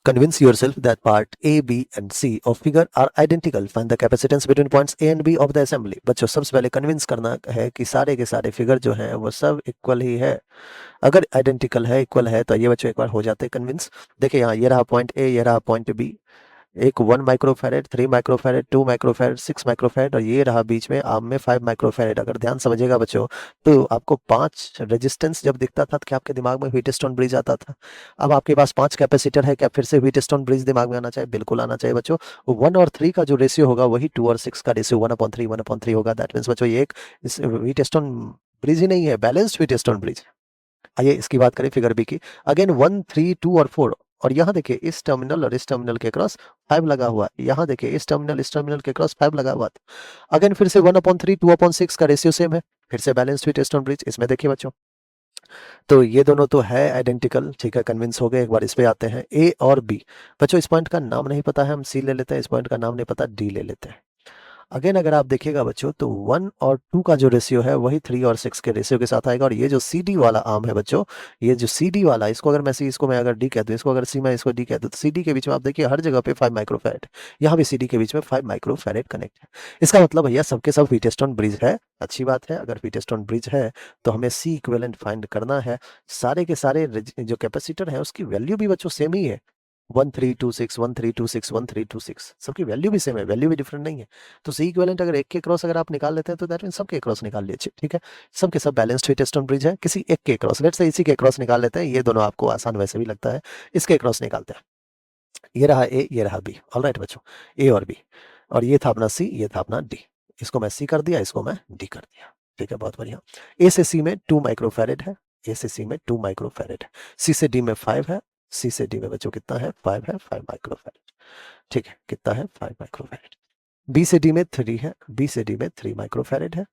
Convince yourself that part A, B and C of figure are identical. Find the capacitance between points A and B of the assembly. बच्चों सबसे पहले convince करना है कि सारे के सारे फिगर जो हैं वो सब इक्वल ही है। अगर आइडेंटिकल है, इक्वल है, तो ये बच्चों एक बार हो जाते हैं कन्विंस। देखिए यहाँ ये रहा पॉइंट ए, ये रहा पॉइंट बी, एक 1 माइक्रोफैरेड, 3 माइक्रोफैरेड, 2 माइक्रोफैरेड, 6 माइक्रोफैरेड और ये रहा बीच में आर्म में 5 माइक्रोफैरेड। अगर ध्यान समझिएगा बच्चों तो आपको 5 रेजिस्टेंस जब दिखता था तो क्या आपके दिमाग में व्हीटस्टोन ब्रिज आता था? अब आपके पास 5 कैपेसिटर है, क्या फिर से व्हीटस्टोन ब्रिज दिमाग में आना चाहिए? बिल्कुल आना चाहिए बच्चों। 1 और 3 का जो रेशियो होगा वही 2 और 6 का रेशियो 1/3 होगा। दैट मीन्स बच्चों ये एक व्हीटस्टोन ब्रिज ही नहीं है, बैलेंस्ड व्हीटस्टोन ब्रिज। आइए इसकी बात करें फिगर बी की। अगेन 1, 3, 2 और 4 और यहाँ देखिए इस टर्मिनल और इस टर्मिनल के क्रॉस 5 लगा हुआ है। यहाँ देखिए इस टर्मिनल के क्रॉस 5 लगा हुआ है। अगेन फिर से 1/3, 2/6 का रेशियो सेम है, फिर से बैलेंस्ड व्हीटस्टोन ब्रिज। इसमें देखिए बच्चों तो ये दोनों तो है आइडेंटिकल, ठीक है, कन्विंस हो गए। एक बार इस पे आते हैं ए और बी। बच्चों इस पॉइंट का नाम नहीं पता है, हम सी ले लेते हैं। इस पॉइंट का नाम नहीं पता, डी ले लेते हैं। अगेन अगर आप देखिएगा बच्चों तो 1 और 2 का जो रेशियो है वही 3 और 6 के रेशियो के साथ आएगा। और ये जो सी डी वाला आर्म है बच्चों, ये जो सी डी वाला, इसको अगर मैं सी, इसको मैं अगर डी कह दूं, इसको अगर सी मैं इसको डी कह दूं, तो सी डी के बीच में आप देखिए हर जगह पे 5 माइक्रोफैरेड, यहाँ भी सी डी के बीच में 5 माइक्रोफैरेड कनेक्ट है। इसका मतलब भैया सबके सब व्हीटस्टोन ब्रिज है। अच्छी बात है, अगर व्हीटस्टोन ब्रिज है तो हमें सी इक्विवेलेंट फाइंड करना है। सारे के सारे जो कैपेसिटर है उसकी वैल्यू भी बच्चों सेम ही है, 1326, 1326, 1326, सबकी वैल्यू भी सेम है, वैल्यू भी डिफरेंट नहीं है। तो सी इक्विवेलेंट अगर एक के क्रॉस अगर आप निकाल लेते हैं तो दैट मीन सबके क्रॉस निकाल लीजिए, ठीक है। सबके सब बैलेंस्ड व्हीटस्टोन ब्रिज है। किसी एक के क्रॉस, लेट्स से इसी के क्रॉस निकाल लेते हैं, ये दोनों आपको आसान वैसे भी लगता है, इसके क्रॉस निकालते हैं। ये रहा ए, ये रहा बी। ऑलराइट बच्चों, ए और बी, और ये था अपना सी, ये था अपना डी। इसको मैं सी कर दिया, इसको मैं डी कर दिया, ठीक है, बहुत बढ़िया। ए से सी में 2 माइक्रोफैरेड है, ए से सी में 2 माइक्रोफैरेड है। सी से डी में 5 है, सी से डी में बच्चों कितना है? 5 है, 5 माइक्रोफैरेड, ठीक है, कितना है? 5 माइक्रोफैरेड। बी से डी में 3 है, बी से डी में 3 माइक्रोफैरेड है।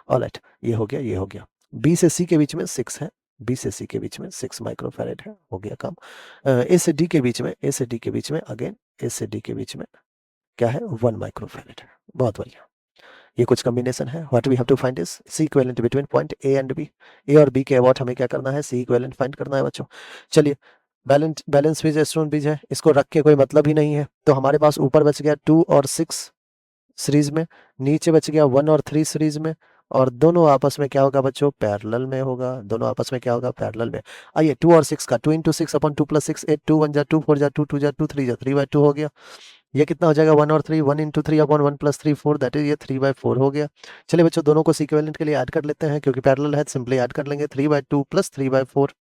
ऑलराइट, ये हो गया, ये हो गया। बी से सी के बीच में 6 है, बी से सी के बीच में 6 माइक्रोफैरेड है, हो गया काम। ए से डी के बीच में, ए से डी के बीच में अगेन, ए से डी के बीच में क्या है? 1 माइक्रोफैरेड है। बहुत बढ़िया, ये कुछ कॉम्बिनेशन है। What we have to find is c equivalent between point a and b. A और बी के अबाउट हमें क्या करना है? सी इक्विवेलेंट फाइंड करना है बच्चों। चलिए, बैलेंस व्हीटस्टोन ब्रिज है, इसको रख के कोई मतलब ही नहीं है। तो हमारे पास ऊपर बच गया 2 और 6 सीरीज में, नीचे बच गया 1 और 3 सीरीज में, और दोनों आपस में क्या होगा बच्चों? पैरेलल में होगा। दोनों आपस में क्या होगा? पैरेलल में। आइए 2 और 6 का 2 × 6 अपॉन 2 + 6 8, 2 1 जा 2, 4 जा 2, 2 जा 2, 3 जा 3/2 हो गया। ये कितना हो जाएगा? 1 और 3, 1 × 3 अपॉन 1 + 3 4, दैट इज ये 3/4 हो गया। चलिए बच्चों दोनों को इक्विवेलेंट के लिए ऐड कर लेते हैं, क्योंकि पैरेलल है, सिंपली ऐड कर लेंगे। 3/2 + 3/4